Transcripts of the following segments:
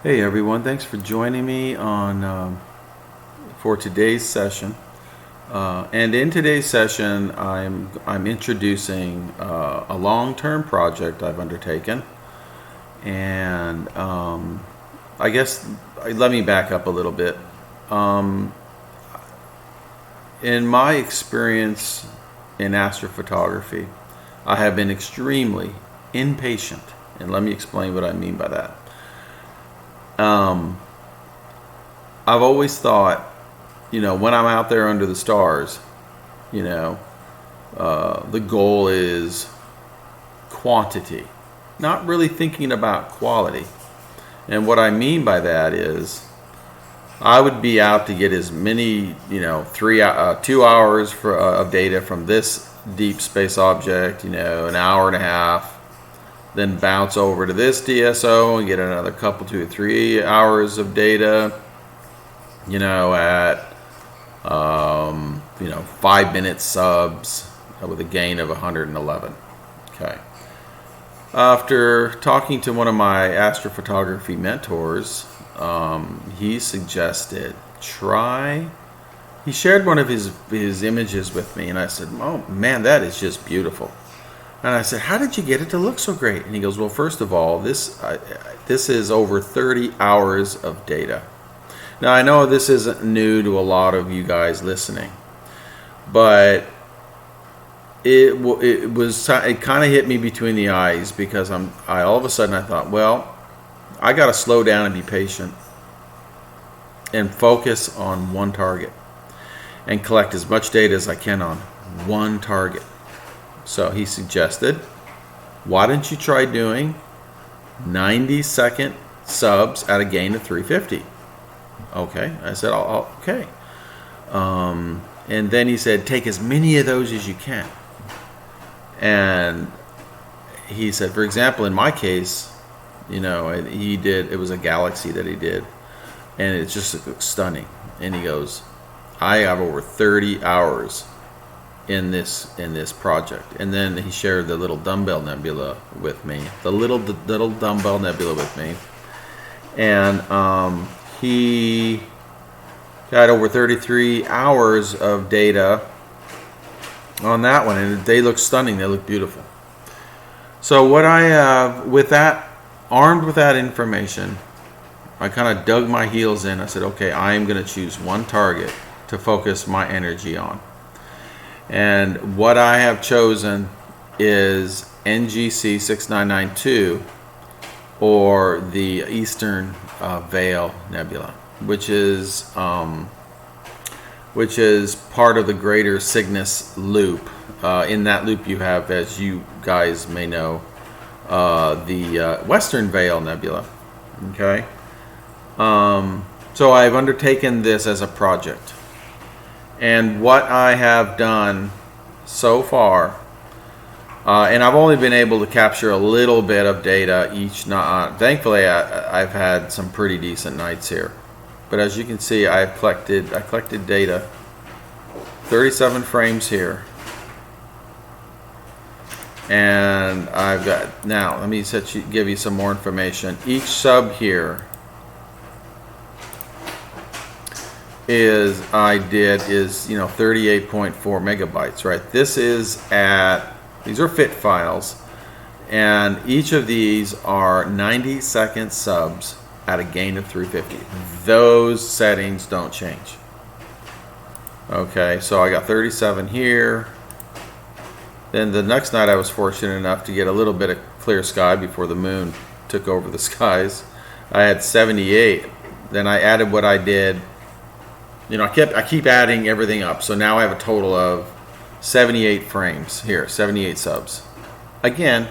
Hey everyone, thanks for joining me on for today's session. And in today's session, I'm introducing a long-term project I've undertaken, and I guess let me back up a little bit. Um, in my experience in astrophotography, I have been extremely impatient, and let me explain what I mean by that. Um, I've always thought, when I'm out there under the stars, you know, the goal is quantity, not really thinking about quality. And what I mean by that is, I would be out to get as many, 2 hours of data from this deep space object, an hour and a half, then bounce over to this DSO and get another couple, 2 or 3 hours of data, at 5-minute subs with a gain of 111. Okay. After talking to one of my astrophotography mentors, he suggested he shared one of his images with me, and I said, oh man, that is just beautiful. And I said, how did you get it to look so great? And he goes, well, first of all, this is over 30 hours of data. Now, I know this isn't new to a lot of you guys listening, but it kind of hit me between the eyes, because I all of a sudden I thought, well, I got to slow down and be patient and focus on one target and collect as much data as I can on one target. So he suggested, why don't you try doing 90-second subs at a gain of 350? Okay, I said, okay. And then he said, take as many of those as you can. And he said, for example, in my case, it was a galaxy that he did, and it's just stunning. And he goes, I have over 30 hours in this project. And then he shared the little dumbbell nebula with me, the little dumbbell nebula with me, and he got over 33 hours of data on that one, and they look stunning. They look beautiful. So what I have armed with that information, I kind of dug my heels in. I said, okay, I am going to choose one target to focus my energy on. And what I have chosen is NGC 6992, or the Eastern Veil Nebula, which is part of the greater Cygnus loop. In that loop, you have, as you guys may know, the Western Veil Nebula. Okay, so I've undertaken this as a project. And what I have done so far, and I've only been able to capture a little bit of data each night. Thankfully, I've had some pretty decent nights here. But as you can see, I collected data, 37 frames here. And I've got, now let me give you some more information. Each sub here is 38.4 megabytes, right? These are fit files, and each of these are 90-second subs at a gain of 350. Those settings don't change. Okay, so I got 37 here. Then the next night I was fortunate enough to get a little bit of clear sky before the moon took over the skies. I had 78. Then I added what I did. I keep adding everything up. So now I have a total of 78 frames here, 78 subs. Again,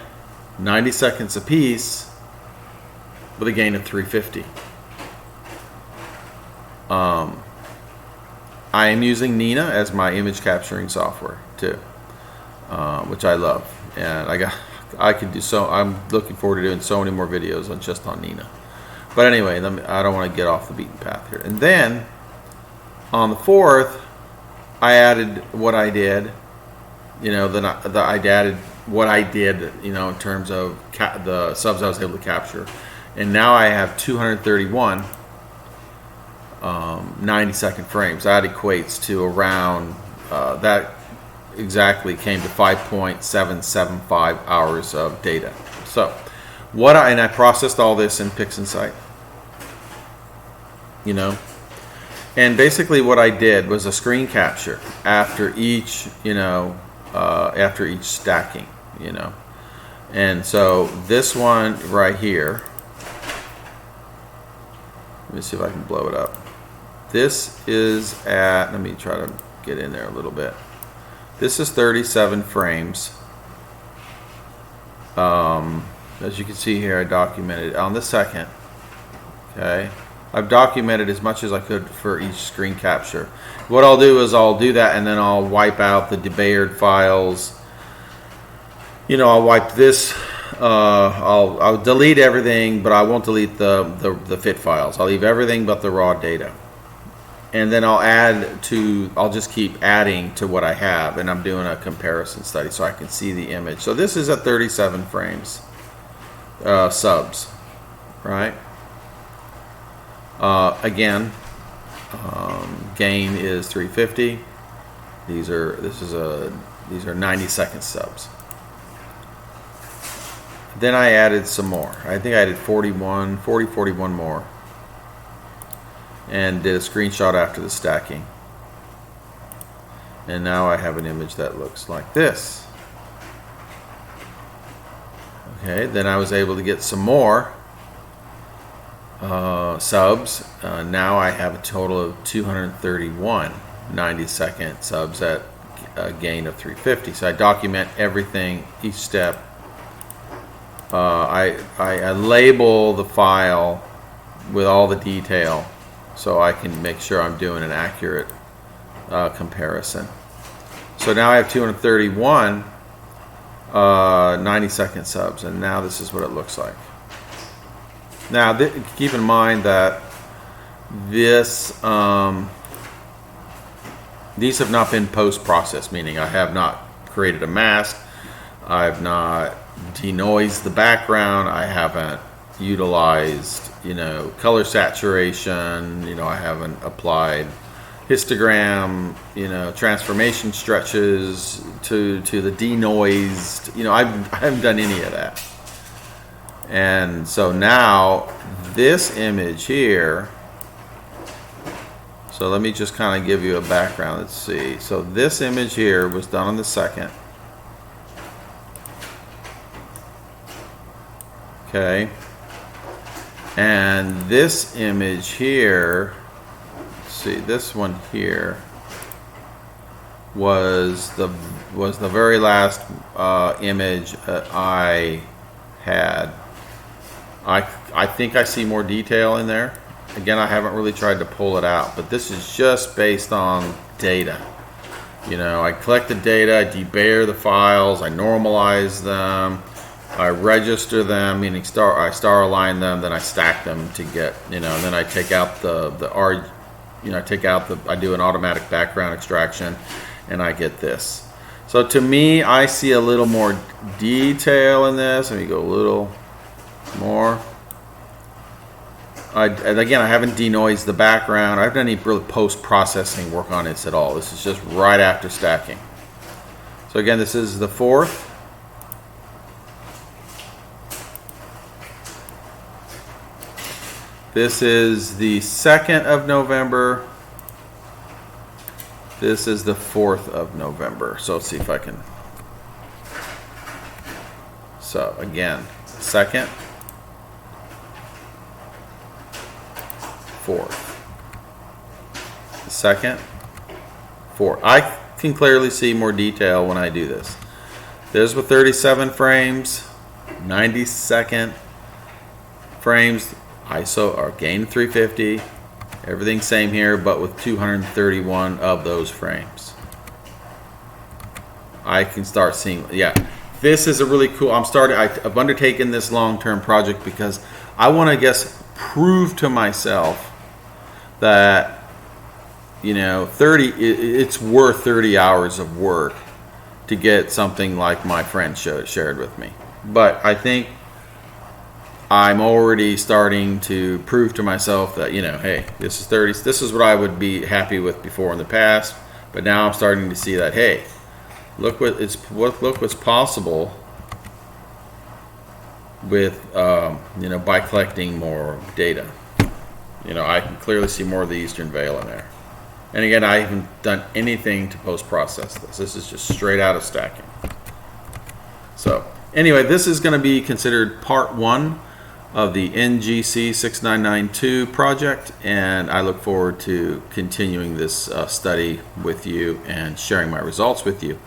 90 seconds a piece with a gain of 350. I am using Nina as my image capturing software too, which I love, and I could do so. I'm looking forward to doing so many more videos on Nina. But anyway, I don't want to get off the beaten path here. And then on the 4th, I added what I did. I added what I did, in terms of the subs I was able to capture. and now I have 231 90-second frames. That equates to around that exactly came to 5.775 hours of data. So and I processed all this in PixInsight, you know, and basically what I did was a screen capture after each, after each stacking, and so this one right here, let me see if I can blow it up. This is at, let me try to get in there a little bit. This is 37 frames. As you can see here, I documented on the second. Okay, I've documented as much as I could for each screen capture. What I'll do is I'll do that, and then I'll wipe out the debayered files. I'll wipe this. I'll delete everything, but I won't delete the fit files. I'll leave everything but the raw data. And then I'll just keep adding to what I have, and I'm doing a comparison study so I can see the image. So this is at 37 frames, subs, right? Again, gain is 350. These are 90-second subs. Then I added some more. I think I added 41 more. And did a screenshot after the stacking. And now I have an image that looks like this. Okay, then I was able to get some more subs. Now I have a total of 231 90-second subs at a gain of 350. So I document everything, each step. I label the file with all the detail, so I can make sure I'm doing an accurate comparison. So now I have 231 90-second subs, and now this is what it looks like. Now keep in mind that these have not been post-processed, meaning I have not created a mask, I've not denoised the background, I haven't utilized color saturation, I haven't applied histogram, transformation stretches to the denoised, I haven't done any of that. And so now this image here, so let me just kind of give you a background. Let's see. So this image here was done on the second. Okay. And this image here, let's see, this one here was the very last image that I had. I think I see more detail in there. Again, I haven't really tried to pull it out, but this is just based on data. I collect the data, I debayer the files, I normalize them, I register them, meaning I star align them, then I stack them to get, and then I take out I do an automatic background extraction, and I get this. So to me, I see a little more detail in this. Let me go a little more. And again, I haven't denoised the background. I haven't done any really post-processing work on this at all. This is just right after stacking. So again, this is the 4th. This is the 2nd of November. This is the 4th of November. So let's see if I can. So again, 2nd, 4th, 2nd, 4th. I can clearly see more detail when I do this. There's with 37 frames, 90-second frames. ISO or gain 350, everything same here, but with 231 of those frames. I can start seeing, yeah, this is a really cool, I've undertaken this long-term project because I want to prove to myself that, it's worth 30 hours of work to get something like my friend shared with me. But I think I'm already starting to prove to myself that, you know, hey, this is 30. This is what I would be happy with before in the past, but now I'm starting to see that, hey, look what's possible with you know, by collecting more data. You know, I can clearly see more of the Eastern Veil in there. And again, I haven't done anything to post-process this. This is just straight out of stacking. So anyway, this is going to be considered part 1 of the NGC 6992 project, and I look forward to continuing this study with you and sharing my results with you.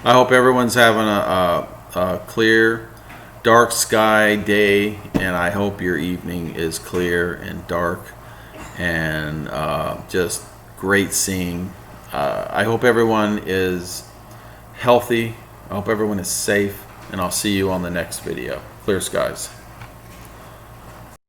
I hope everyone's having a clear, dark sky day, and I hope your evening is clear and dark and just great seeing. I hope everyone is healthy. I hope everyone is safe, and I'll see you on the next video. Clear skies.